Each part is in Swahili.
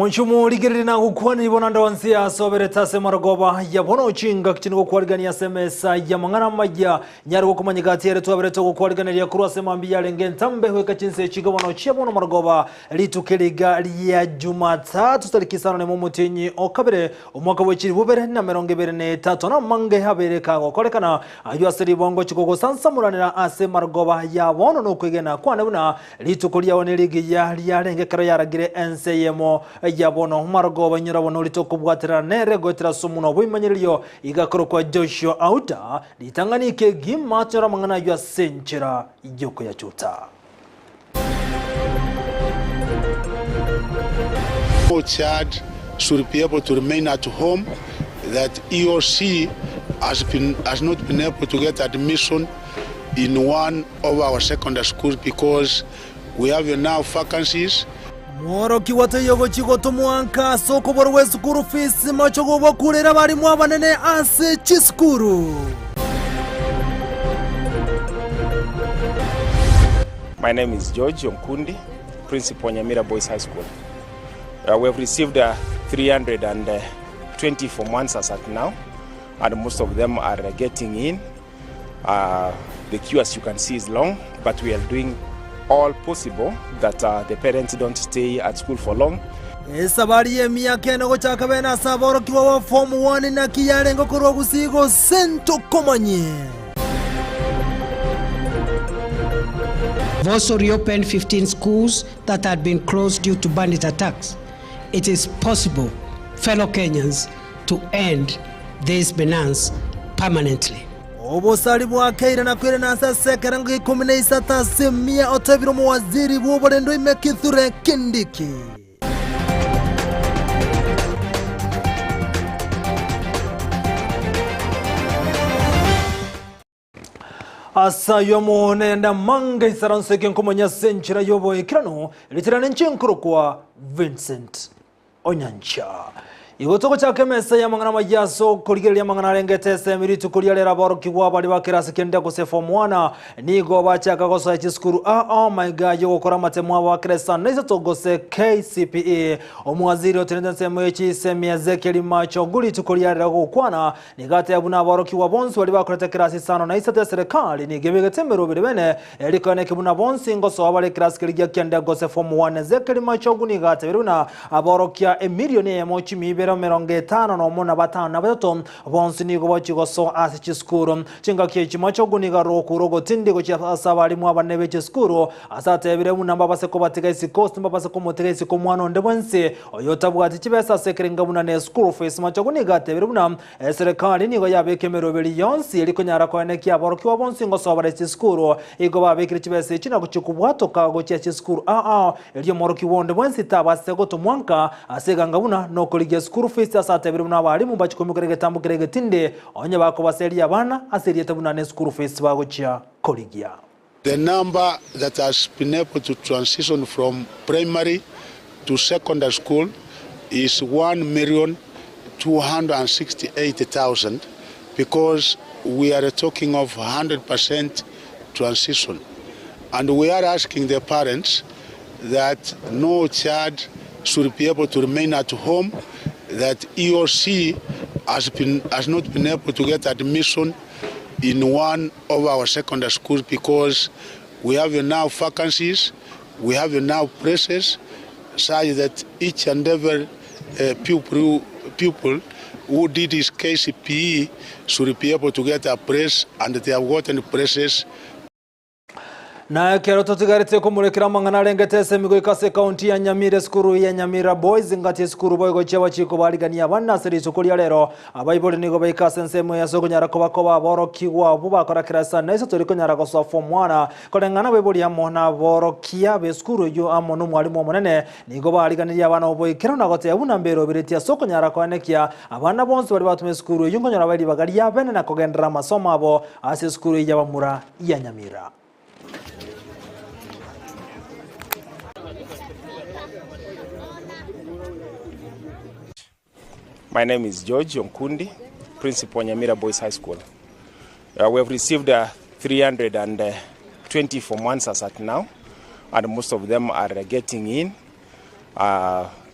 Monchumu ligiri na gukwani bonanda wansia sobere tase maragoba ya bono chinga kichini gukwarigania semesa ya mangana majya nyari gukumanyigati yere twabere to gukwarigania kurwa semambi ya lengentambe hweka chinse chiga bono chiabono maragoba litukiriga ya Jumatatu tariki 5 Mutinyi okabere umwaka w'ekiri bubere na 2023 na mange habere kago kolekana ayaseri bongo chikogo sansamuranira ase maragoba ya bono no kwigena kwana buna litukulia one ligi ya lengekara yaragire Ensa Eyemo yabono maragoba nyirabono litokubwatira neregotira sumuno bwimanyiriyo igakoro kwa Joshua Auta litanganike gimatira mangana ya senchera yoko ya chuta. No child should be able to remain at home that he or she has not been able to get admission in one of our secondary schools because we have enough vacancies. Moro kiwate yogo chigoto muanka soko borwe skuru fees machogo bakurera bari mwabanene ase chiskuru. My name is George Omkundi, Principal Nyamira Boys High School. We have received 324 months as at now, and most of them are getting in. The queue, as you can see, is long, but we are doing all possible that the parents don't stay at school for long. Esabari emiaka eno gochaka bena saboro kiwa wa form 1 na kiyarengo kurwa Gusii sento komanye. We've also reopened 15 schools that had been closed due to bandit attacks. It is possible, fellow Kenyans, to end this menace permanently. Obosali bwakaire na kwere na saseka rangi 13 semia otabiro mu waziri bw'oborendo imekithure Kindiki. Asa yomo nenda manga isaranse kenkomanya senchira yobo ikirano litirane nchenkuru kwa Vincent Onyancha. Igotoko chake mesa ya mangana majaso kuligiri ya mangana rengete semiritu kulialera baro kiwa bali bakirasi kende kose form 1 nigo bachaka gosa chiskuru oh my god yogo kora matemwa bakiresa naiza togose KCPE omwaziri otendense mwechi semia zekeli macho guli tukulialera gukwana nigate yabuna baro kiwa bonsi bali bakorete kirasi sano naisa te serikali nigebege temero bene elikane kibuna bonsi ngoso abali kirasi kiligia kende gose form 1 zekeli macho guni gate biruna abaro kia emilioni ya mochi mibe meronge tano no mona batana bato bonsi nigo bachigoso ase chiskuru chinga kiechimocho guniga rokurogo tindi go cyasabali mu abanebe chiskuru asate bire mu namba baseko batiga isi cost mbabase ko motega isi ko mwana onde bonse oyota bwati kibesa sekeringa buna ne school fees macho guniga tebire buna serikali nigo yabekemero biri yonsi eliko nyara ko ne kya baro kyo bonsi ngo sobare chiskuru igo babekire kibese china kuchikubwato kago cya chiskuru eliyo moro kiwonde bonsi tabase go tumwanka aseganga buna no kolige school fees asate biri buna bali mu bachikomukirege tambukirege tinde onye bako baseri abana aseri tabuna ne school fees bago cya koligia. The number that has been able to transition from primary to secondary school is 1,268,000 because we are talking of 100% transition. And we are asking the parents that no child should be able to remain at home that he or she has not been able to get admission in one of our secondary schools because we have enough vacancies, we have enough places, such that each and every pupil who did his KCPE should be able to get a place, and they have gotten places. Na kero totigarite kumurekera mangana rengete semigo ikase county ya Nyamira skuru ya Nyamira Boys ngati skuru boy go chewa chiko baligania bana seri sukuri lero abayibole nigo bayikase nsemo ya soko nyara koba boro kiwa buba kora kirasa na iso toriko nyara ko so form 1 kolengana bayibole amo na boro kia be skuru yo amo no mwalimu munene nigo baligania bana oboy kero na gote abuna mbero biretia soko nyara ko nekia abana bonse bali batume skuru yungo nyara bali bagari ya bene na kogendra masomo abo ase skuru ya bamura ya Nyamira. My name is George Omkundi, Principal Nyamira Boys High School. We have received 324 months as at now, and most of them are getting in.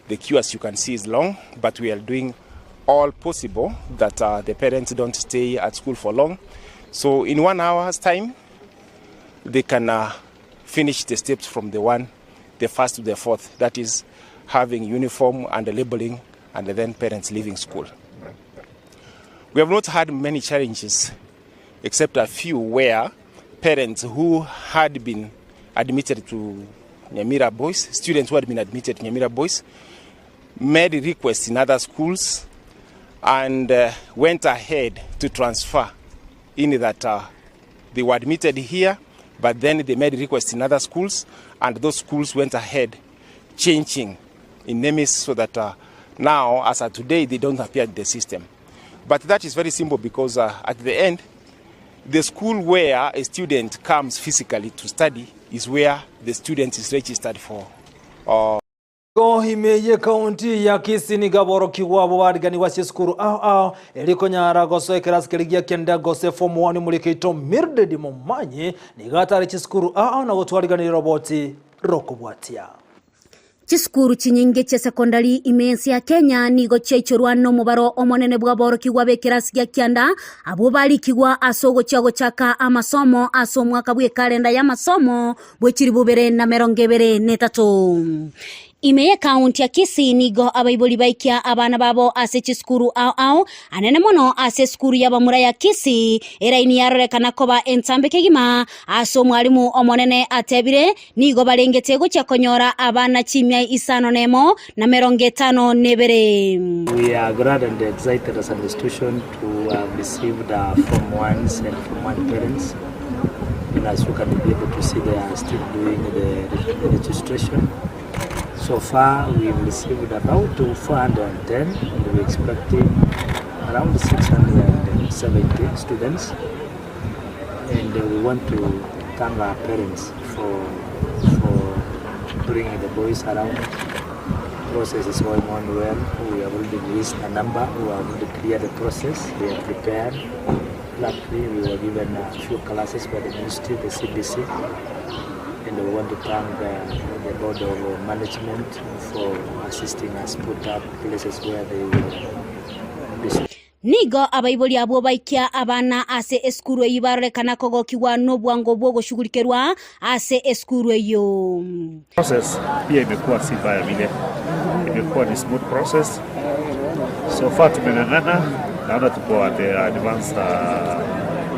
The queue, as you can see, is long, but we are doing all possible that the parents don't stay at school for long. So in 1 hour's time, they can finish the steps from the first to the fourth. That is having uniform and labeling, and then parents leaving school. We have not had many challenges, except a few where parents who had been admitted to Nyamira Boys, students who had been admitted to Nyamira Boys, made requests in other schools and went ahead to transfer in that they were admitted here, but then they made requests in other schools, and those schools went ahead changing in names so that now, as of today, they don't appear in the system. But that is very simple because at the end, the school where a student comes physically to study is where the student is registered for. Eyemo County ya Kisii ni gaboro kiwabo barigani wa sikuru eliko nyara goso ekirasi kirigia kenda gose form 1 muri kito mirdedi momanye ni gatari chiskuru na gotwarigani roboti rokobwatia. Chiskuru chinyingi cha sekondari imensi ya Kenya nigo cheichorwa no mubaro omonene bwa boro kigwa bekirasi gya kyanda abo bali kigwa asogo chago chaka amasomo aso mwaka bwe kalenda ya masomo bwechiri bubere na merongevere netatu. Eyemo County ya Kisii nigo abaiboli baikia abana babo ase chiskuru anene mono ase skuru yabamura ya Kisii eraini yarorekana koba ensambe kegima aso mwalimu omonene atebire nigo balengetego chakonyora abana chimya isano nemo na merongetano nebere. We are glad and excited as an institution to have received Form 1s and Form 1 parents. And as you can be able to see, they are still doing the registration. So far, we've received about 410, and we're expecting around 670 students. And we want to thank our parents for bringing the boys around. The process is going on well. We have already released a number who have already cleared the process. They are prepared. Luckily, we were given a few classes by the ministry, the CBC. And we want to thank the board of management for assisting us put up places where they will. Nigo abaiboli abo baikia abana ase eskuru yibarekana kogo kiwa no bwango bwogo shughulikerwa ase eskuru yo. Process pia imekuwa si mbaya vile. Imekuwa ni smooth process. So far tumeng'ang'ana, naona tuko at the advanced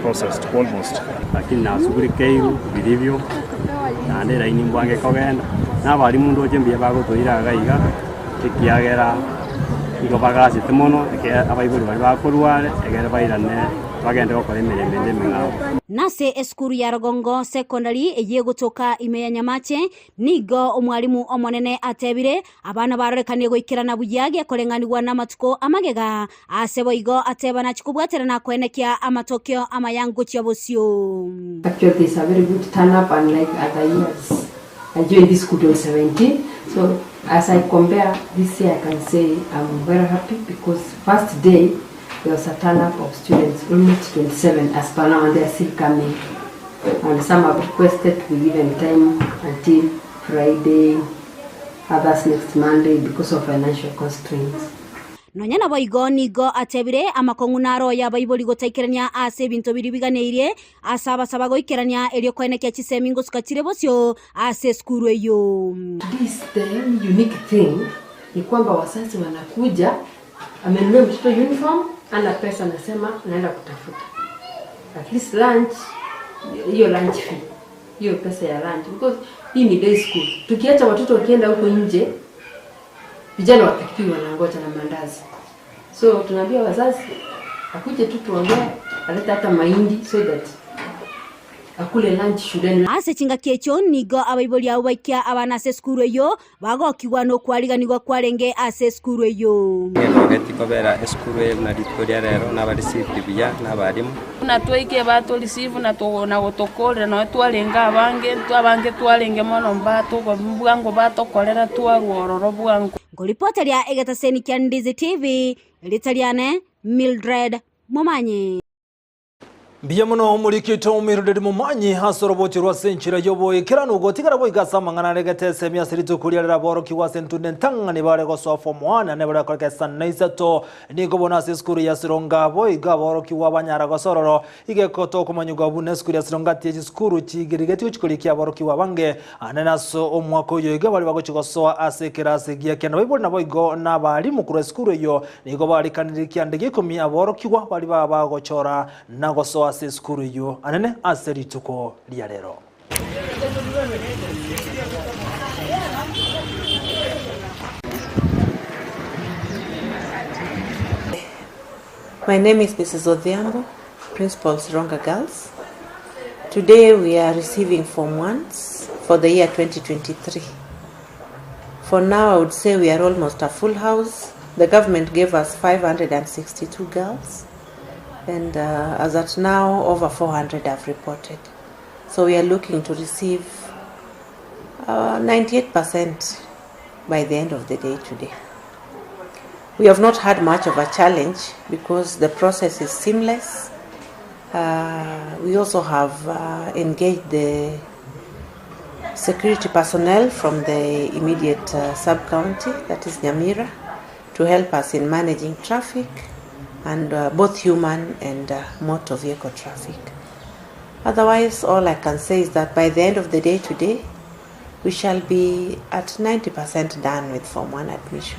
process to almost. Lakini nasukurikeiru vilivyo na ndera ini mbwange kogenda na bali mundu ojembye bago toira gaiga kikiagera iko bagasi temono ke abaibuli bali bakorware egere bairane bagende gukora imirembe mingao. Nase eskuru ya Rogongo secondary eye gutoka Eyemo Nyamache nigo omwalimu omonene atebire abana barekanie goikirana buyage kolenganirwa na matuko amagega asebo igo atebana chikubwaterana kwenekia amatokyo amayango cyabosyo. Actually, it's a very good turn up, unlike other years. I joined this school in 17, so as I compare this year, I can say I'm very happy because first day there was a turn up of students, almost 27 as per now, and they are still coming. And some have requested to be given time until Friday, others next Monday because of financial constraints. Nonyana boigo nigo atebire amakongunaro ya baiboli gotaikirania ase bintu biribiganeirie asaba saba goikerania elio kwenekya chisemingo sukatire bosyo ase skuru eyo. This the unique thing ni kwamba wazazi wanakuja amenunua mtoto uniform ana pesa anasema naenda kutafuta at least lunch, hiyo lunch fee, hiyo pesa ya lunch, because hii ni day school. Tukiacha watoto wakienda huko nje, vijana wapikiwa wanangoja na mandazi. So tunaambia wazazi akuje tu tuongee, aleta hata mahindi so that akule lunch shuleni. Ase chinga kecho nigo abaiboli abo baikia abana se skuru eyo bagokiwa no kwariganirwa kwarenge ase skuru eyo. Ngeti kobera skuru na ditoria rero na bari sitibia na barimu na twike bato receive na to na gotokore no twalenga abange twalenge mono mbato go bwango bato kolera twarwororo bwango. Ngolipoteria egetaseni kya Ndizi TV litaliane Mildred Momanye. Biamuno omurikito omirudiri mumanyi hasoroboti rwa senchira yoboye kirano gotigara boigasa mangana regete semia siritu kuliarira boroki wa sentunde ntangani bare go sofo mwana ne bare korke sannaisa to ni gobona seskuru ya sironga boiga boroki wa banyara go sororo ige koto komanyuga bune skuru ya sironga tie skuru chigirigeti uchikolikia boroki wa bange ananaso omwako yo iga bari bagochigosoa asekera segia kenda baibol na boigo na bari mukuru skuru yo ni go bari kanirikia ndege komi aboroki wa bari bagochora na gosoa skuru yo anene aserituko liarero. My name is Mrs. Odhiambo, Principal Sironga Girls. Today we are receiving Form 1s for the year 2023. For now, I would say we are almost a full house. The government gave us 562 girls. And as at now, over 400 have reported. So we are looking to receive 98% by the end of the day today. We have not had much of a challenge because the process is seamless. We also have engaged the security personnel from the immediate sub-county, that is Nyamira, to help us in managing traffic and both human and motor vehicle traffic. Otherwise, all I can say is that by the end of the day today, we shall be at 90% done with Form 1 admission,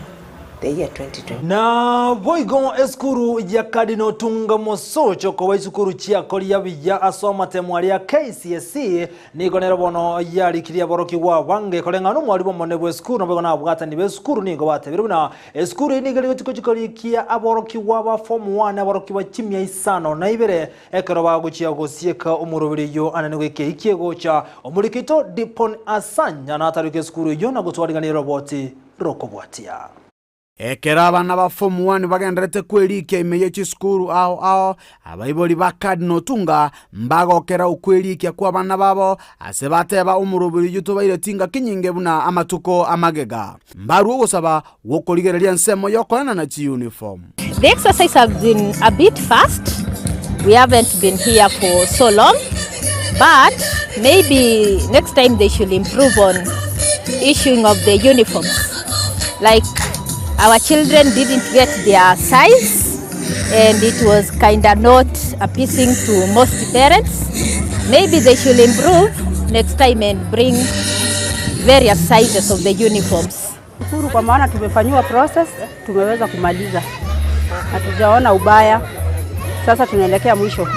the year 2020. Na boigon eskuru ya kadino tunga mosocho kwa iskuru chia kolia vya asoma temwali ya KCSE ni gonera bono yali kiria boroki wa wange kolenga no mwalimu monebo eskuru no na bwata ni eskuru ni gobate biruna eskuru ni gali tikolikia aboroki wa ba Form 1 aboroki wa chimya isano na ibere ekero baguchia gosieka umurubiri yo ananwe ke gocha omurikito dipon asanya na taruke eskuru yo na gutwariga ni roboti rokobwatia. Ekera abana ba Form 1 bagenderete kwerikia imeye chiskuru ao abaiboli bakadino tunga mbagokera ukwerikia kwa bana babo asebateba umurubiri yutubaire tinga kinyinge buna amatuko amagega mbaru ogosaba wokoligereria nsemo yokorana na chi uniform. The exercise have been a bit fast. We haven't been here for so long, but maybe next time they should improve on issuing of the uniforms. Like our children didn't get their size and it was kind of not appeasing to most parents. Maybe they should improve next time and bring various sizes of the uniforms. Shukuru kwa maana tumefanywa process, tumeweza kumaliza. Hatujaona ubaya. Sasa tunaelekea mwisho.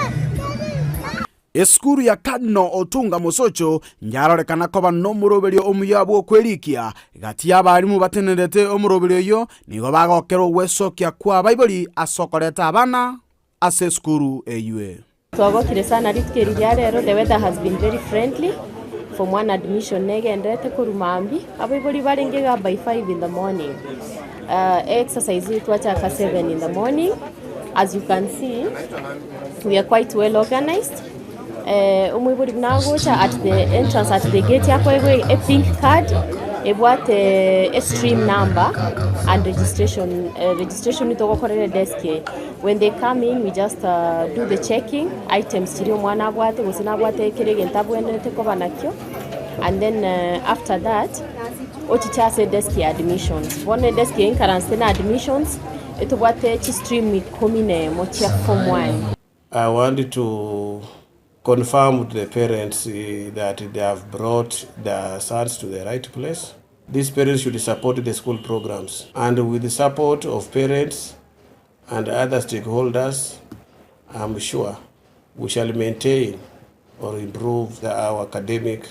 Eskuru ya kadino otunga mosocho nyarorekana koba no muroberio omuyabo kwerikia gati y'abarimu batenerete omuroberio yo nigo bagokero wesokia kwa baiboli asokoreta abana ase skuru eyue. Twagokire sana ritkeria rero, the weather has been very friendly. Form 1 admission negendete kurumambi abaiboli barengega by 5 in the morning. Exercise twachaka 7 in the morning. As you can see, we are quite well organized. Umwiburi nagocha at the entrance at the gate yakwe a pink card ebwate a stream number and registration itogokorere desk. When they come in, we just do the checking items chiri omwana abwate gusina abwate kirege ntabwendete koba nakyo, and then after that ochichase desk admissions one desk incarance na admissions etobwate chi stream komine mochia Form 1. I wanted to confirm with the parents that they have brought their sons to the right place. These parents should support the school programs, and with the support of parents and other stakeholders, I'm sure we shall maintain or improve our academic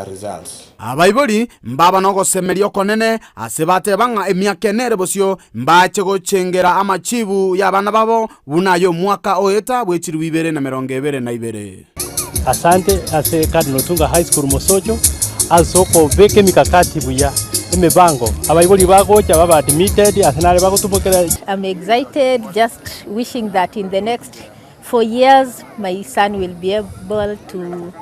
results. Abaiboli mbaba nogo semerio konene asebate banga emyaka nere bosio mbache gochengera amachibu y'abana babo bunayo mwaka oeta bwechiri 2022. Asante ase kadino tunga high school mosocho asoko beke mikakati buya emebango abaiboli bagocha baba admitted asenale bagotumukira. I'm excited, just wishing that in the next 4 years my son will be able to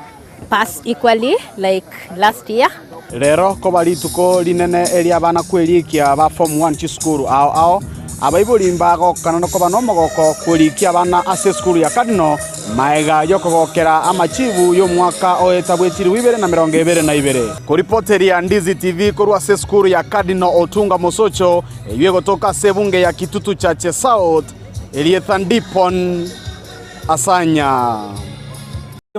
pass equally like last year. Lero ko bali tuko linene elia bana kwelikia ba Form 1 chiskuru ao abaibuli mbago kana no kobano mogoko kurikia bana ase skuru ya Cardinal maega yokogokera amachibu yo mwaka oetabwetiri 2022 kuripoteria Ndizi TV korwa ase skuru ya Cardinal Otunga Mosocho eyo gotoka sebunge ya Kitutu Chache South Eliethan Dipon Asanya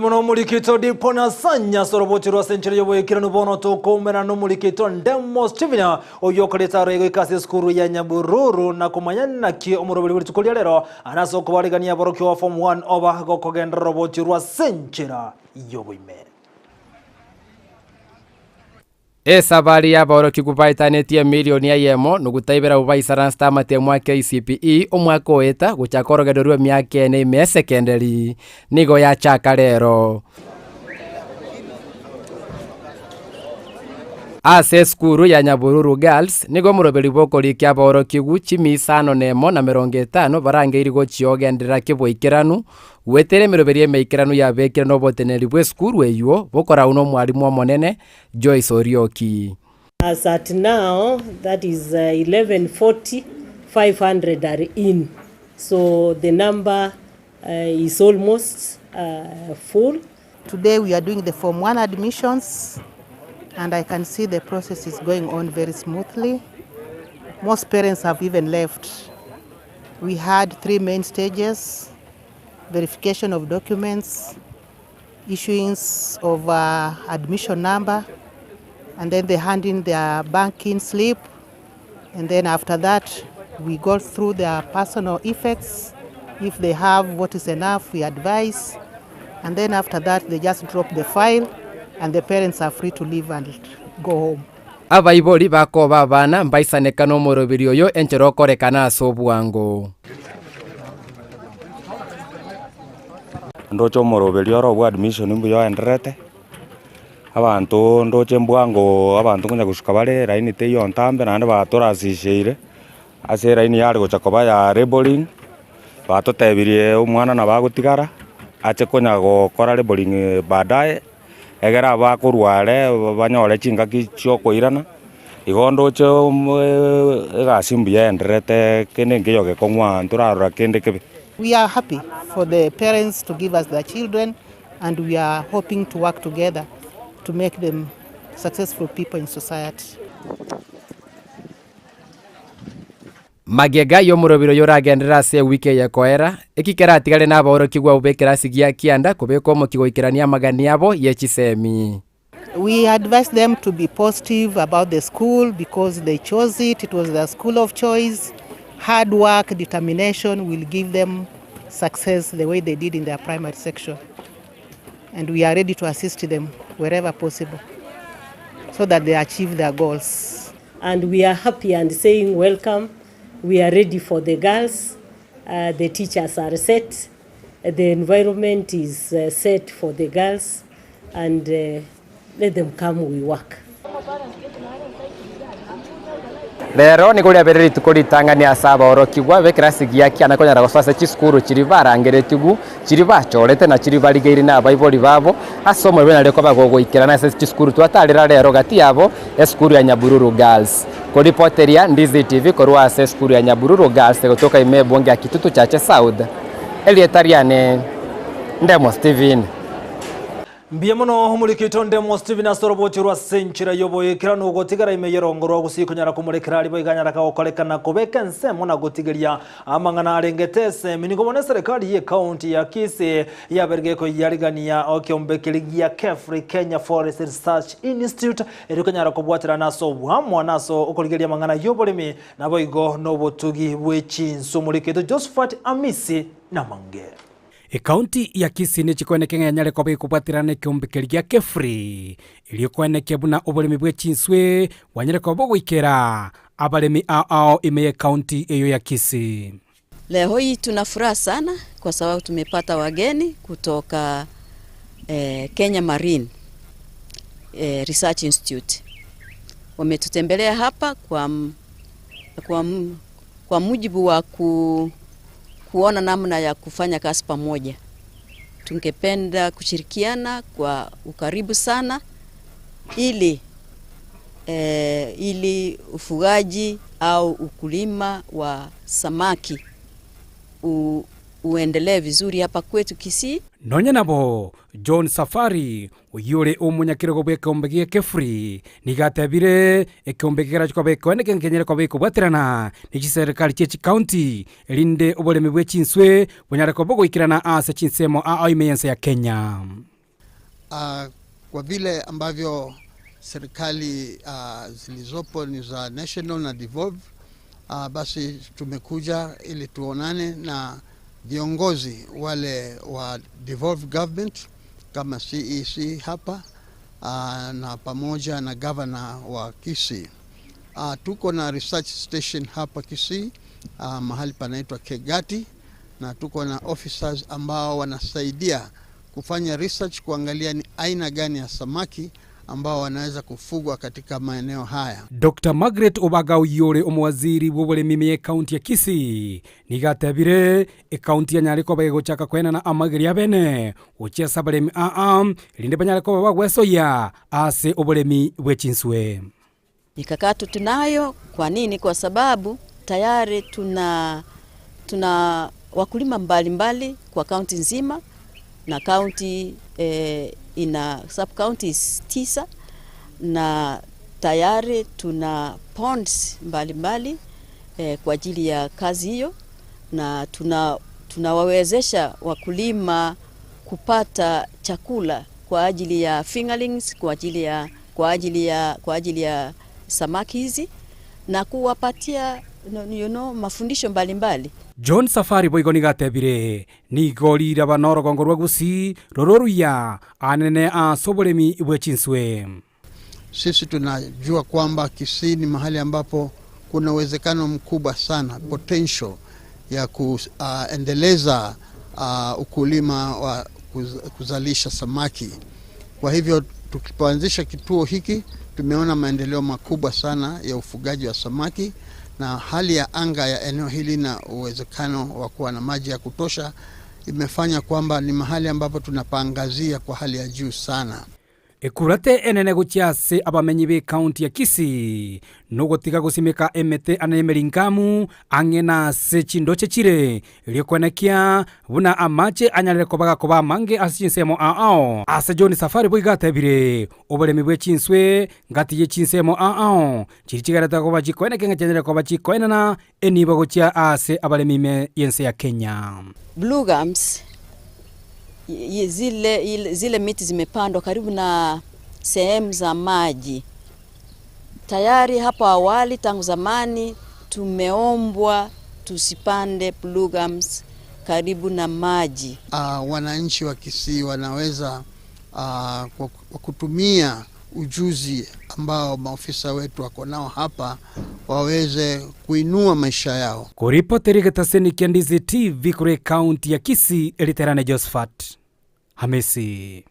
Mono mulikito Dipon Asanya sorobotirwa senchero yoboyekirano bono tokomera no mulikito Ndemo Stevena oyokoleta rego ikase skuru ya Nyabururu na kumanyana ki omurobiri buri tukolia lero anaso kubarigania borokyo wa form 1 oba gokogenda robotirwa senchera yoboime Esabari ya boro kikubaitanetie milioni ya Eyemo nugutaibera ubaisara stamate mwaka KCPE omwaka oeta guchakorogedorwe myaka ene me secondary nigo ya chaka lero ase skuru ya Nyabururu Girls nigo muroberi bokori kya boro kigu chimisano nemo na 50 barangeiri go chiogendera kiboikiranu wetere miroberi meikiranu ya bekirano boteneri bwe skuru eyo bokora uno mwalimu monene Joyce Orioki. As at now, that is 1140, 500 are in. So the number is almost full. Today we are doing the Form 1 admissions and I can see the process is going on very smoothly. Most parents have even left. We had 3 main stages: verification of documents, issuance of admission number, and then they hand in their banking slip. And then after that, we go through their personal effects. If they have what is enough, we advise. And then after that, they just drop the file and the parents are free to leave and go home. Abaibori bako babana mbaisaneka no morobiri oyo encherokorekana asobwango. Ndocho moroberi oro admission mbuyo enderete abantu ndoche mbwango abantu kunya gushuka bare raini te yo ntambe nande batorasisheire ase raini yari gochakoba ya labeling batotebirie umwana na bagutigara ache kunya gukora labeling baadaye egera bakurware banyore chingaki cyo koirana igondo cho egasimbuye enderete kene ngiyo gekongwa nturarura kende kebe. We are happy for the parents to give us their children and we are hoping to work together to make them successful people in society. Magega yo murobiro yoragendera se wike ya koera ekikera atigale na boro kigwa ubekera sigia kianda kubeko mo kigoikirania magani yabo yechisemi. We advise them to be positive about the school because they chose it. It was their school of choice. Hard work, determination will give them success the way they did in their primary section. And we are ready to assist them wherever possible so that they achieve their goals. And we are happy and saying welcome. We are ready for the girls. The teachers are set. The environment is set for the girls. And let them come, we work. Lero ni kuria bereri tukuri tangani asaba orokigwa bekrasigia kiana konya ragosase chiskuru chiribarangere tigu chiribachorete na chiribarigeiri na baiboli babo asomo bena reko bagogoikira na chiskuru twatarira lero gati yabo eskuru ya Nyabururu Girls kuripoteria Ndizi TV korwa ase eskuru ya Nyabururu Girls kutoka Eyemo ya Kitutu Chache South Elietariane Ndemo Steven. Mbiamono mulikito Ndemo Steven sorobotirwa senchira yoboyekirano gotigara imeyerongorwa gusikunyara kumurekera alibo iganyara kaokolekana kobeka ensemo na gotigeria amangana arengetese minigobone serikali ye county ya Kisii yabergeko yarigania okyombekeligia Kefri Kenya Forest Research Institute erikonyara kubwatira naso bwamwa naso okoligeria mangana yobolemi nabo igo nobotugi bwechinso mulikito Josephat Amisi na Mange. County ya Kisii ni chikonekenge nyale kobe kupatirane kyombekeligia Kefri iliyokoneke buna obolemi bwe chinswe wanyale kobo gwikera abalemi ao imeye county eyo ya Kisii. Leo hii tuna furaha sana kwa sababu tumepata wageni kutoka Kenya Marine Research Institute. Wametutembelea hapa kwa mujibu wa kuona namna ya kufanya kazi pamoja. Tungependa kushirikiana kwa ukaribu sana ili ili ufugaji au ukulima wa samaki uendelee vizuri hapa kwetu Kisii. Nonya nabo John Safari uyure umunyakirego bw'ekombe gĩake free nigatebire ekombe gĩkĩra beko ene kenyere ko beko baterana ni serikali chechi county elinde obolemi bwe chinswe bunyare ko bogo ikirana ase chinsemo Ensa ya Kenya. Kwa vile ambavyo serikali zilizopo ni za national na devolve, basi tumekuja ili tuonane na viongozi wale wa devolved government kama CEC hapa na pamoja na governor wa Kisii. Tuko na research station hapa Kisii, mahali panaitwa Kegati, na tuko na officers ambao wanasaidia kufanya research kuangalia ni aina gani ya samaki ambao wanaweza kufugwa katika maeneo haya. Dr. Margaret Obaga uyore omwaziri w'oburemi county ya Kisii nigatebire county ya Nyariko bagochaka kwena na amagiri abene ochesa abaremi linde banyariko bagwesoya ase oburemi bwechinswe. Mikakati tunayo. Kwa nini? Kwa sababu tayari tuna wakulima mbalimbali kwa county nzima, na county ina sub counties 9, na tayari tuna ponds mbalimbali kwa ajili ya kazi hiyo, na tunawawezesha wakulima kupata chakula kwa ajili ya fingerlings, kwa ajili ya samaki hizi, na kuwapatia mafundisho mbalimbali. John Safari boigo nigatebire nigorira banorogongo rwa Gusii rororuya anene asoboremi bwechinswe. Sisi tunajua kwamba Kisii ni mahali ambapo kuna uwezekano mkubwa sana, potential ya kuendeleza ukulima wa kuzalisha samaki. Kwa hivyo tukipoanzisha kituo hiki tumeona maendeleo makubwa sana ya ufugaji wa samaki, na hali ya anga ya eneo hili na uwezekano wa kuwa na maji ya kutosha imefanya kwamba ni mahali ambapo tunapaangazia kwa hali ya juu sana. Ekurate enene guchiase abamenyi be county ya Kisii nogotiga gusimika emete anemelingamu angena se chindoche chire iliyokwenekia buna amache anyalere kobaga koba mange asinsemo ase John Safari boigatebire obolemi bwe chinswe ngati ye chinsemo chirichigarata koba chikweneke ngachenere koba chikwenana eniba gochia ase abalemi Ensa ya Kenya. Blue gums zile miti zimepandwa karibu na sehemu za maji. Tayari hapo awali tangu zamani tumeombwa tusipande blue gums karibu na maji. Wananchi wa Kisii wanaweza kwa kutumia ujuzi ambao maofisa wetu wako nao hapa waweze kuinua maisha yao. Kuripoteri getaseni Ndizi TV kure county ya Kisii eliterane Josephat Hamisi.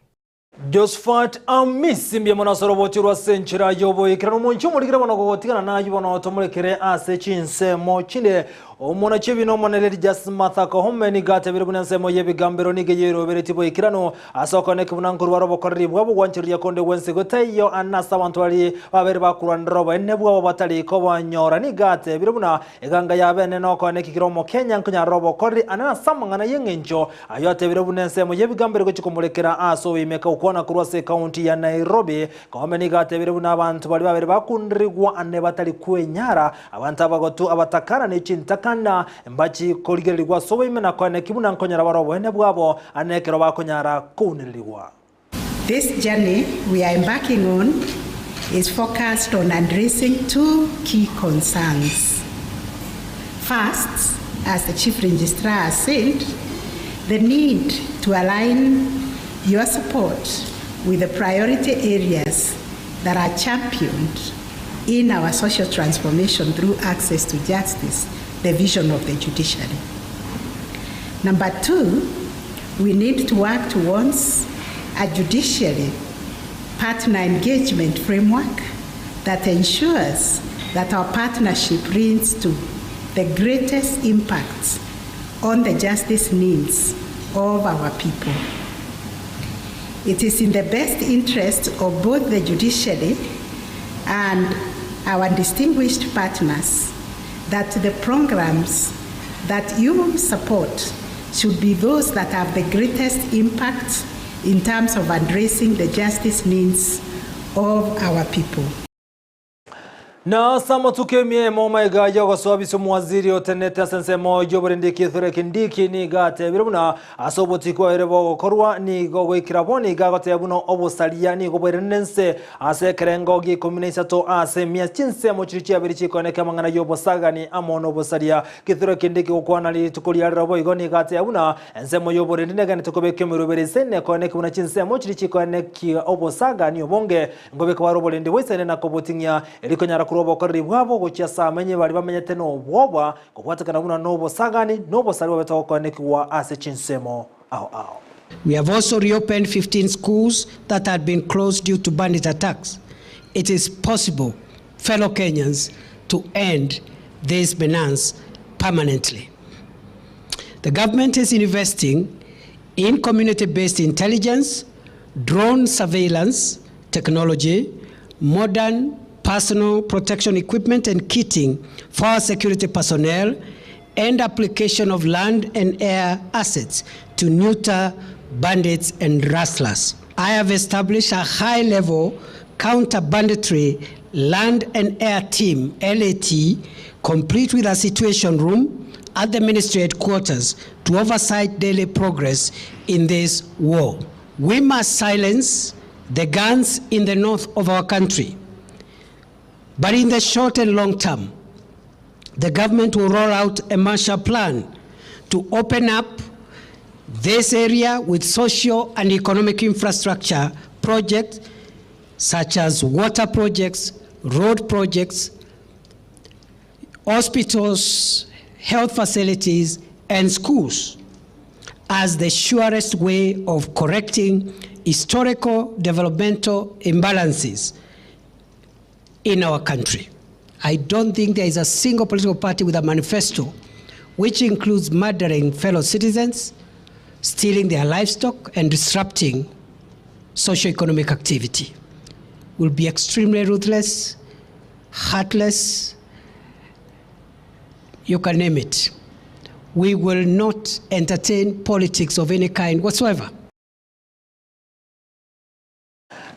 Josephat Hamisi mbye monasorobotirwa senchira yoboye kirano munchu mulikira bono gogotigana na yubono tomurekere ase chinsemo chinde omona chibino moneleri jasmatha ko homeni gate birubunensemo yebigambero nigeyero beretibo ikirano asokone kubunanguru warobo korribwa bugwanchiriya konde wense gotayo anasa wantwali babere bakurandroba enebwa batali ko banyora nigate birubuna eganga yabene no kone kikiromo Kenya nkunya robo korri anana samangana yengencho ayote birubunensemo yebigambero gochikomurekera aso imeka ukona kurwase county ya Nairobi komeni gate birubuna abantu bali babere bakundirigwa ane batali kwenyara abantu abagotu abatakana n'echintaka na mbachi koligerirwa sobo imena kone kibuna nkonyara barobo ene bwabo anekero bakonyara kunirigwa. This journey we are embarking on is focused on addressing two key concerns. First, as the Chief Registrar said, the need to align your support with the priority areas that are championed in our social transformation through access to justice, the vision of the judiciary. Number two, we need to work towards a judiciary partner engagement framework that ensures that our partnership brings to the greatest impact on the justice needs of our people. It is in the best interest of both the judiciary and our distinguished partners that the programs that you support should be those that have the greatest impact in terms of addressing the justice needs of our people. Na sama tukemie moma igaja kwa sababu waziri otenete sensemo joborindi kithure kindiki ni gate biruna asoboti kwa erebo korwa ni go kiraboni gagote buno obusalia ni go berenense ase kerengo gi community to ase mia chinse mo chirichi abirichi koneka mangana yobosaga ni amono obusalia kithure kindiki okwana li tukulia rabo igoni gate buna ensemo joborindi negane tukobeke murubere ne koneka buna chinse mo chirichi koneki obosaga ni obonge ngobe kwa robolindi wese na kobotinya erikonyara kurobo kori bwabo gochasa amenye bali bamenyete no bwobwa kokwatakana buna no bosagani no bosali babeto konekwa ase chinsemo ao. We have also reopened 15 schools that had been closed due to bandit attacks. It is possible, fellow Kenyans, to end this menace permanently. The government is investing in community-based intelligence, drone surveillance technology, modern personal protection equipment and kitting for our security personnel, and application of land and air assets to neuter bandits and rustlers. I have established a high-level counter-banditry land and air team, LAT, complete with a situation room at the ministry headquarters to oversight daily progress in this war. We must silence the guns in the north of our country. But in the short and long term, the government will roll out a Marshall Plan to open up this area with social and economic infrastructure projects such as water projects, road projects, hospitals, health facilities, and schools as the surest way of correcting historical developmental imbalances in our country. I don't think there is a single political party with a manifesto which includes murdering fellow citizens, stealing their livestock, and disrupting socio-economic activity. We'll be extremely ruthless, heartless, you can name it. We will not entertain politics of any kind whatsoever.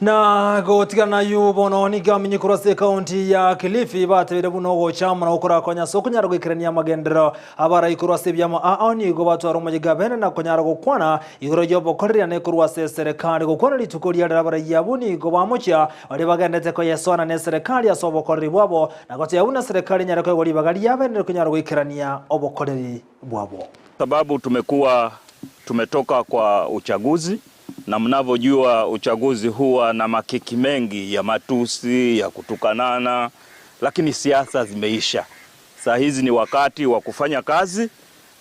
Na gotigana yubono ni gaminyi kurase county ya Kilifi batebere buno gochama na ukora konya sokunyara gwikerania magendero abara ikurase byama aoni go batwaro mujigabene na konyara gukwana igoro jobo korira ne kurwase serikali gukwana litukoria abara yabuni go bamucha bari bagendete ko yesona ne serikali asobo korri bwabo na gote yabuna serikali nyara ko bari bagali yabene kunyara gwikerania obokoreri bwabo. Sababu tumetoka kwa uchaguzi, na mnavyojua uchaguzi huwa na makiki mengi ya matusi, ya kutukanana, lakini siasa zimeisha. Saa hizi ni wakati wa kufanya kazi,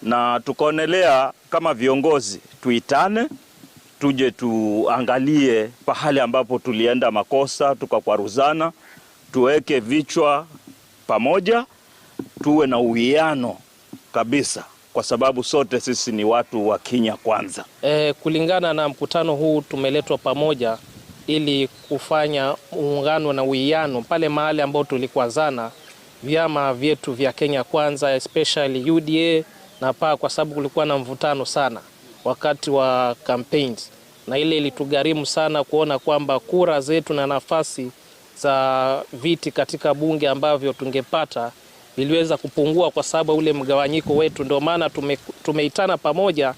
na tukaonelea kama viongozi tuitane, tuje tuangalie pahali ambapo tulienda makosa, tukakwaruzana, tuweke vichwa pamoja, tuwe na uwiano kabisa, kwa sababu sote sisi ni watu wa Kenya kwanza. Kulingana na mkutano huu tumeletwa pamoja ili kufanya muungano na uwiano pale mahali ambao tulikwazana vyama vyetu vya Kenya kwanza, especially UDA na PA, kwa sababu kulikuwa na mvutano sana wakati wa campaigns, na ile ilitugharimu sana kuona kwamba kura zetu na nafasi za viti katika bunge ambavyo tungepata iliweza kupungua kwa sababu ule mgawanyiko wetu. Ndio maana tumeitana pamoja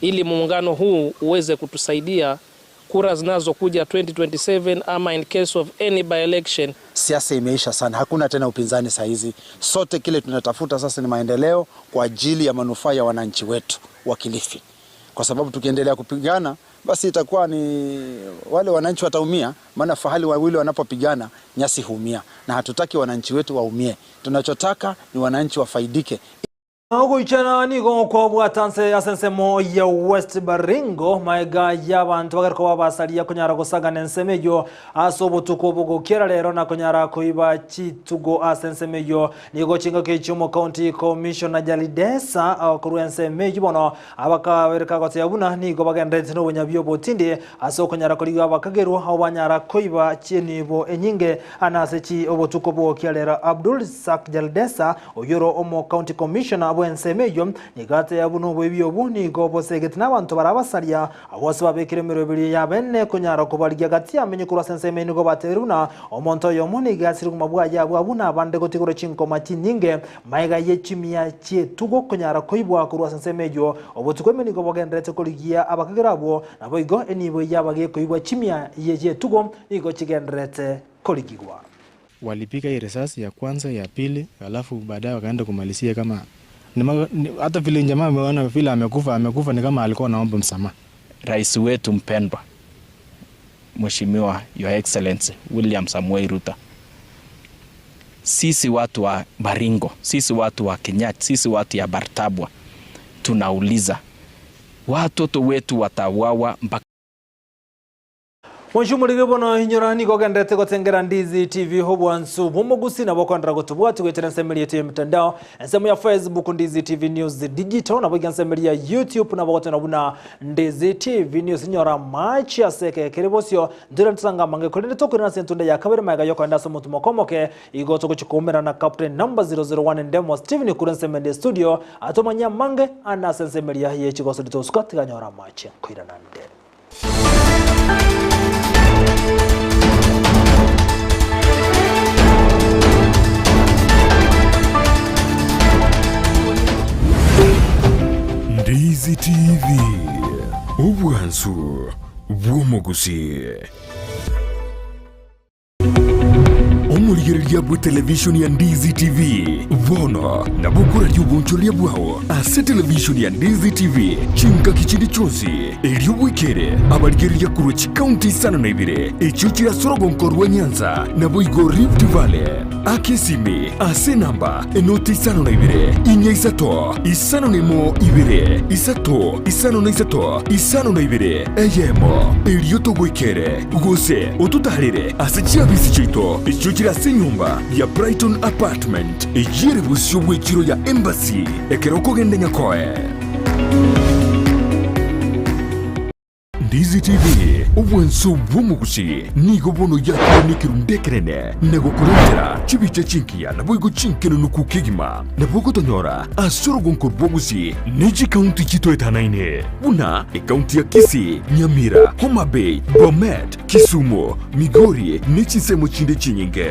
ili muungano huu uweze kutusaidia kura zinazokuja 2027 ama in case of any by election. Siasa imeisha sana, hakuna tena upinzani saa hizi. Sote kile tunatafuta sasa ni maendeleo kwa ajili ya manufaa ya wananchi wetu wa Kilifi. Kwa sababu tukiendelea kupigana basi itakuwa ni wale wananchi wataumia, maana fahali wawili wanapopigana nyasi huumia, na hatutaki wananchi wetu waumie. Tunachotaka ni wananchi wafaidike. Oguichana nigo kwa bwatanse asensemo ya West Baringo maiga y'abantu bagariko babasalia kunyara gusaga nensemeyo asobotuko bogo kera rero na kunyara kuiba chitugo asensemeyo nigo chinga kichumo county commissioner Jalidesa akuruense meyo bono abakabereka gotebuna nigo bagendete no bunyabyo botindi aso kunyara kuriga bakageru abanyara kuiba chinibo enyinge anasechi obotuko bogo kera Abdul Sak Jalidesa oyoro omo county commissioner ensemeyo nigate yabuno bwebyo buni go bosegete nabantu barabasalia abose babekire mirobiri ya benne kunyara kubarya gati amenye kura senseme nigo bateruna omonto yo muni gasiri kumabwa yabo abuna abande gotigoro chinko matininge maiga yechimia chetugo kunyara koibwa kura sensemeyo obotukweme nigo bogendrete koligia abakagerabo nabo igo enibo yabage koibwa chimia yechetugo nigo chigendrete koligigwa. Walipiga hii risasi ya kwanza ya pili alafu baadaye wakaenda kumalizia kama hata vile jamaa ameona vile amekufa ni kama alikuwa anaomba msamaha. Rais wetu mpendwa Mheshimiwa Your Excellency William Samuel Ruto, sisi watu wa Baringo, sisi watu wa Kenyat, sisi watu ya Bartabwa tunauliza watoto wetu watawawa mpaka Mwanjumurige bono hinyora niko gendete gotengera Ndizi TV hobwansu Gusii na bokondra gotubwati gwetera nsemeli yetu ya mitandao ensemo ya Facebook Ndizi TV News Digital na boga nsemeli ya YouTube na bogotena buna Ndizi TV News nyora match ya seke kerebosyo ndira nsanga mange kolende tokurina sentunda ya kabere maga yoko ndaso mutumo komoke igoto kuchikomera na captain number 001 Ndemo Steven kurensemeli studio atomanya mange ana nsemeli ya yechigoso ditoskati ganyora match kwira nande. Ndizi TV ubwansu bw'Gusii omulirya bwa television ya Ndizi TV bono na bukura ry'ubuncholia bwao ase television ya Ndizi TV chinka kichindi chonsi eryobwikere abalirya kuruchi county sana na ibire echuchira sorogonkorwa Nyanza na boigo Rift Valley akesimi ase namba enoti sana na ibire inya isato isano nemo ibire isato isano na isato isano na ibire Eyemo eryoto gwikere gose otutarire ase chiabisi chito echuchira senyumba ya Brighton Apartment ejire busyo bwekiro ya Embassy ekeroko gende nyakoe. Ndizi TV ubwansu bw'Gusii nigo bono yakiro nikirundekerene nego kurentera chibiche chinkia na boigo chinkeno nukukigima na bogo tonyora asorogonko Gusii neji county chito etanaine una county ya Kisii, Nyamira, Homa Bay, Bomet, Kisumu, Migori nechi semo chinde chinyinge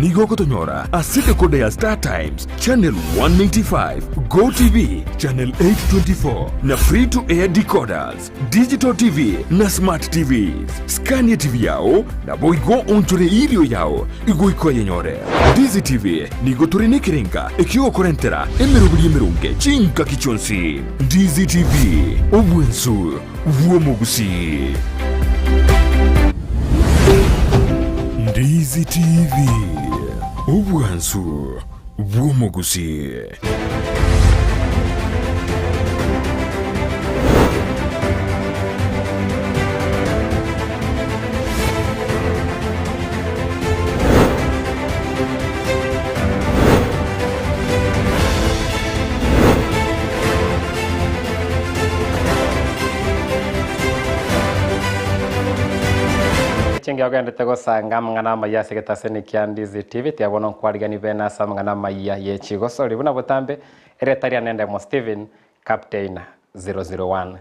nigo kotonyora asite kode ya Star Times channel 195 Go TV channel 824 na free to air decoders digital TV na smart TVs Scania TV yao na boigo onchore irio yao igo ikoye nyore Ndizi TV nigo turine kirenga ekio korentera emerunge chinka kichonsi Ndizi TV obwensu bw'Gusii. Ndizi TV obwansu bw'Gusii. Chingi ogendete gosanga mangana maya segetaseni kia Ndizi TV tiabona nkwarigani bena sa mangana maya yechigoso ribuna butambe eretaria Ndemo Steven captain 001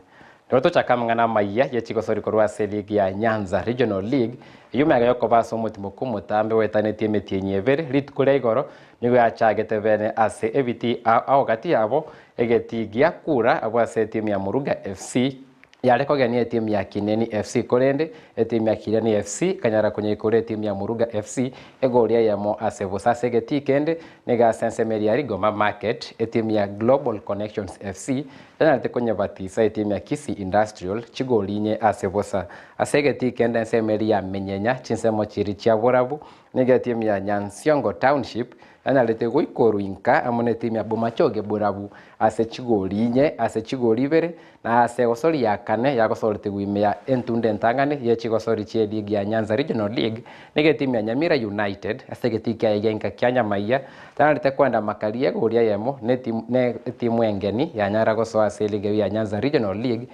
Ndoto chaka mangana maya yechigoso rikorwa league ya Nyanza Regional League yumega yoko baso mutimo kumutambe wetane tieme tienyevere ritkure igoro nigo yachagete bene ase ebiti ao gati yabo egetigia kura abwase timu ya Muruga FC yareko gani timu ya Kineni FC Korende timu ya Kineni FC kanyara kwenye kore timu ya Muruga FC egoria Eyemo ase busase geti kende nega sensemeri ya Rigoma Market timu ya Global Connections FC tena kwenye batisa timu ya Kisii Industrial chigolinye ase busa ase geti kende sensemeri ya Menyenya chinsemo chiri chia borabu nige timu ya Nyansiongo Township anyarite goikoru inka amone timu ya Bomachoge Burabu ase chigori inye ase chigori ibere na ase gosori ya kane ya gosorite gwimea entunde ntangane ye chigosori chie league ya Nyanza Regional League nige timu ya Nyamira United ase getika ya inka kya Amayia tanarite kwenda makaria goria Eyemo ne timu engeni ya Nyara goso ase league ya Nyanza Regional League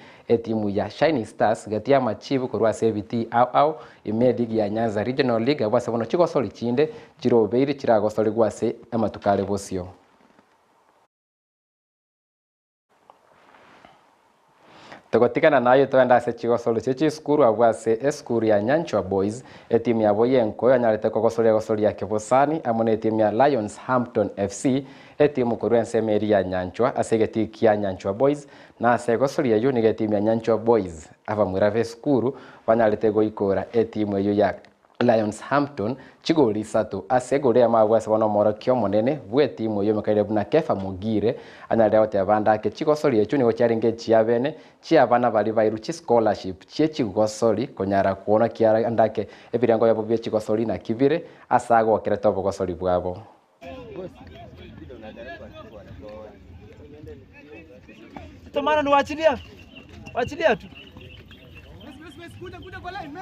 timu ya Shining Stars gatia machivu kurwa CVT au ime league ya Nyanza Regional League abase bono chigosori chinde chirobeiri chiragosori gwase amatukale bosio. Togotikana nayo twenda ase chigosori chechi skuru abwase skuru ya Nyanchwa Boys timu ya Boyenko anyarete gosori ya Kebosani amone timu ya Lions Hampton FC timu kurwa ensemeri ya Nyanchwa ase getiki ya Nyanchwa Boys na ase gosori ya yuni timu ya Nyanchwa Boys abamwira ve skuru banyarete goikora timu yo ya Lions Hampton chigori sato ase gore ya mabwase bono moro kyo monene bwe timu yo mekaire buna Kefa Mugire anyarete ote banda ke chigosori echu nigo charinge chiabene chiabana bali bairu chi scholarship chie chigosori konyara kuona kiara andake ebirango yabo bye chigosori na kibire asago okere tobo gosori bwabo. Tomara no wachilia tu. Kuja kwa line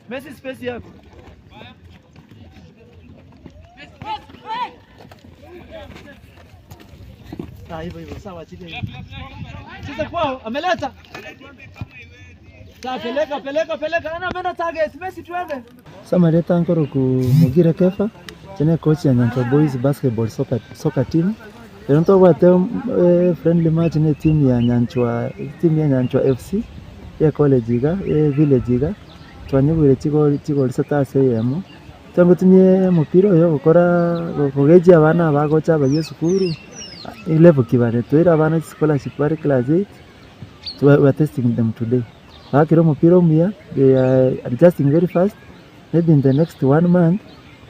Messi space yako. Hivyo sawa achilia. Sasa kwao ameleta. Sasa peleka. Ana ameenda target Messi tuende. Samareta nkoro ku Mugire Kefa, chene coach ya Nyanchwa Boys basketball soccer team. Leo ntobate friendly match ne team ya Nyanchwa FC ya college iga village iga. Twanyubire chigori satase Eyemo. Tangutumye mupira yo gukora kugeji abana bagocha bagiye sukuru. Level kibare toira abana scholarship bari class 8. We are testing them today. Akiro mupira umia they are adjusting very fast. Maybe in the next 1 month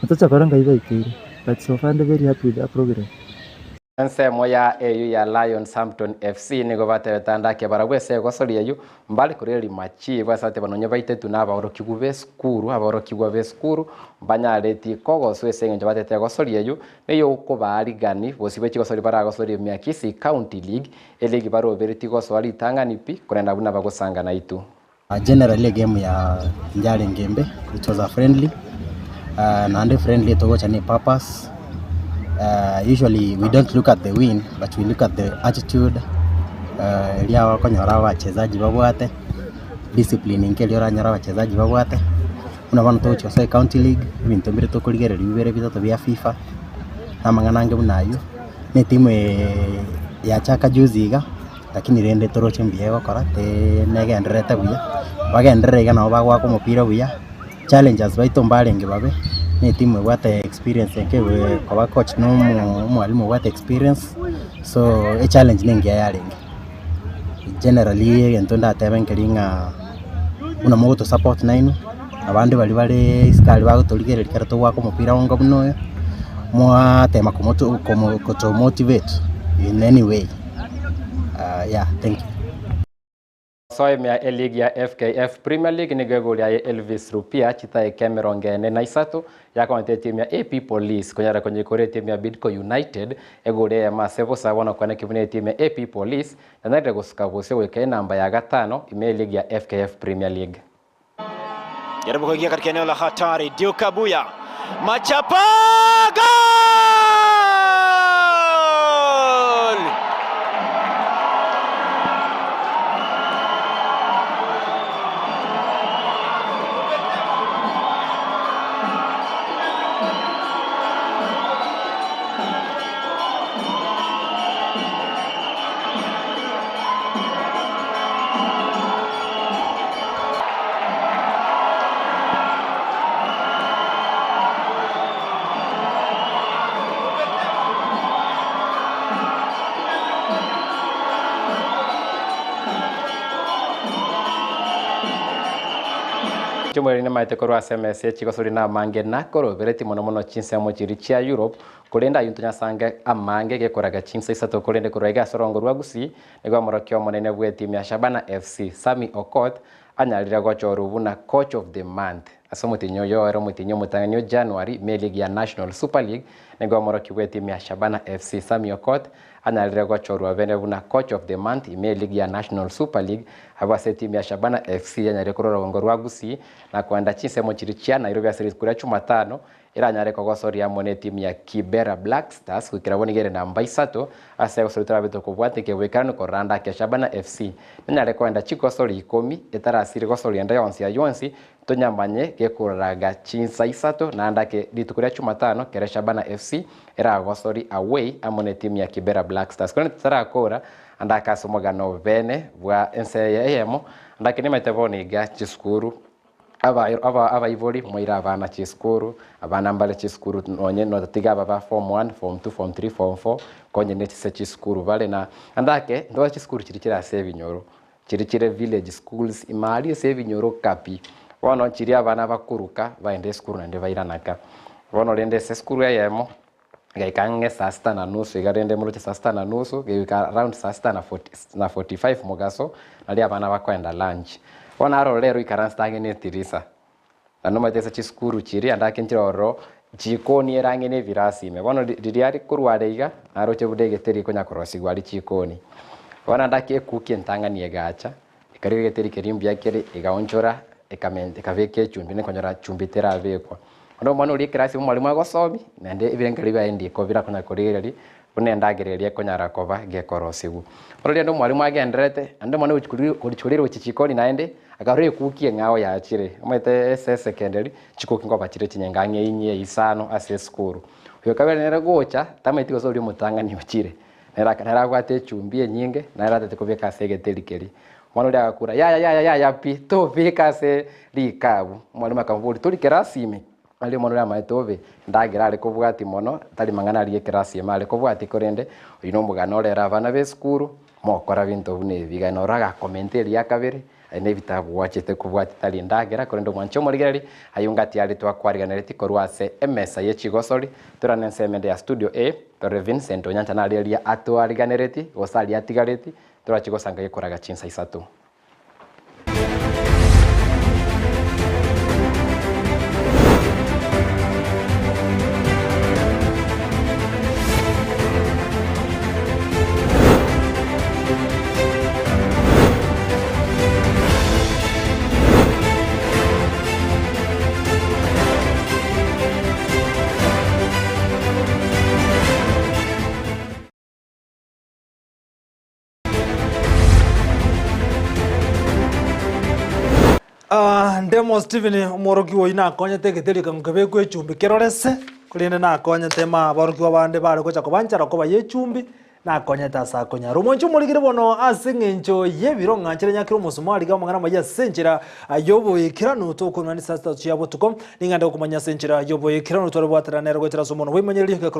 mtacha koranga iba ikiri. But so far very happy with the progress. Ensa moya eyu ya Lions Hampton FC nigo batebetanda ke baragwese gosori eyu mbali kureri machi basate banonye baite tunaba orokigwa be skuru banyareti kogo swesenge batete gosori eyu neyo ko barigani bosibe chigosori baragosori mya Kisii County League elegi barobereti gosori tangani pi kurenda buna bagosanga na itu. Generally game ya Njale Ngembe it was a friendly and friendly to watch any purpose. Usually we don't look at the win but we look at the attitude elia wakonyora wachezaji babwate discipline nkeliora nyora wachezaji babwate unabana to chose county league bintu mbere to kuligere bibere bitatu bya FIFA namanganange bunayo ne timu ya chaka juziga lakini rende toroche mbiego korate negenderete buya bagenderega nabo bagwa ko mupira buya challenges baito mbalenge babe ni timu wate experience nke kwa coach no mwalimu wate experience so a challenge ninge yalinge generally entonda tebenkelinga una moto support nine abandi bali skali bago toligere karato wako mupira wongo buno mwa tema komoto motivate in any way. Yeah, thank you. Soime ya ligi ya FKF Premier League ni gagoli ya Elvis Rupia chita Cameron Gene na isatu ya kwa timu ya AP Police konyara kwenye kore timu ya Bidco United egole ya masevo sabona kwa kibune timu ya AP Police na nare gusukabuse weke namba ya 5 ime ligi ya FKF Premier League. Jaribu kuingia katika eneo la hatari Diokabuya Machapa goal! Chumwe ni maite korwa SMS chikosuri na mange nakoro bereti mono chinse mo chiri chia Europe kulenda yuntunya sange amange gekoraga chinse isato kulende kurega sorongo rwa Gusii nego morokyo monene bwe timu ya Shabana FC Sami Okot anyalira gocho rubu na coach of the month ase omotinyo yoero omotinyo omotanganio January ime league ya National Super League nigo omorokigwe timu ya Shabana FC Sami Okot anyalire gochorwa bene buna coach of the month ime league ya National Super League abase timu ya Shabana FC anyalire kurora gongo rwa Gusii na kwenda chinsemo chirichia Nairobi Series kuri 15 iranyare kogosori amone timu ya Kibera Black Stars kukira bonigere namba 3 ase gosorutara beto kubwate kebwekano koranda ke Shabana FC nyare kwenda chikosori 10 etarasiri gosori enda yonsi tonyambanye gekuraga chinsa 3 na ndake litukuria 15 kere Shabana FC era gosori away amone timu ya Kibera Black Stars kone tsarakora andaka somogano bene bwa Ensa ya Eyemo ndake nimeteboniga chiskuru aba ivoli moira abana chiskuru abana mbale chiskuru onye no tiga baba form 1 form 2 form 3 form 4 konye netise chiskuru bale na andake ndo chiskuru chirikira sevinyoro chirikire village schools imali sevinyoro kapi wono chiri abana bakuruka baende skuru nande bairanaka wono lende skuru ya Eyemo gaikange saa 6:30 igarende mulo saa 6:30 gaika around saa 6:45 mugaso ali abana bakwenda lunch wana aro lero ikaranstange ne tirisa anoma tesa chiskuru chiri andake ntiroro jikoni erange ne virasi me wono diriari kurwareiga aro chebudege teri konya korosi gwali chikoni wana ndake kuki ntangani egacha ikarige teri kerimbi yakere igaonchora ekamente kaveke chumbi ne konyora chumbi tera vekwa ndo mwana uri kirasi mwalimu agosomi nande ibirengari baendi ko birakona koreri unendagereria konyara koba gekorosigu orori ndo mwalimu agenderete ando mwana uchikulira uchichikoni naende agarure kukie ngao ya chire omete secondary chikoki ngo bachire chinyengange inye isano ase skuru uyo kabere nera gocha tametiko sori mutangani uchire nera gwate chumbi nyinge nera tete kobeka segeterikeri mwana uri agakura ya pi to beka se likabu mwalimu akamvuri turi kerasime ali mwana ya maitove ndagira ari kubwati mono tali mangana ari kerasi mali kubwati korende ino mugano lera abana be skuru mokora bintu bune bigano raga commentary yakabere ene bitabu wachete kubwati tali ndagira korendo mwancho morigerari ayungati ali twakwariganire tikorwase emesa yechigosori turanensemende ya studio A Tore Vincent onyanta nali ali atwariganireti gosali atigareti turachigosanga yekoraga chinsa 3 ndemo Steven umoroki wo ina konya tegetheri kamgabe kwe chumbi kerorese kulinde na konya tema baroki wabande bare ko chakobanchara ko baye chumbi na konya tasa konya rumonchu muligire bono asingencho yebiro ngachire nyakiro musumari ga mangana maya senchira ayobo ikirano to kunani sasta cyabo tukom ninganda kumanya senchira ayobo ikirano to rwatara nero gotera somono we manyeri ka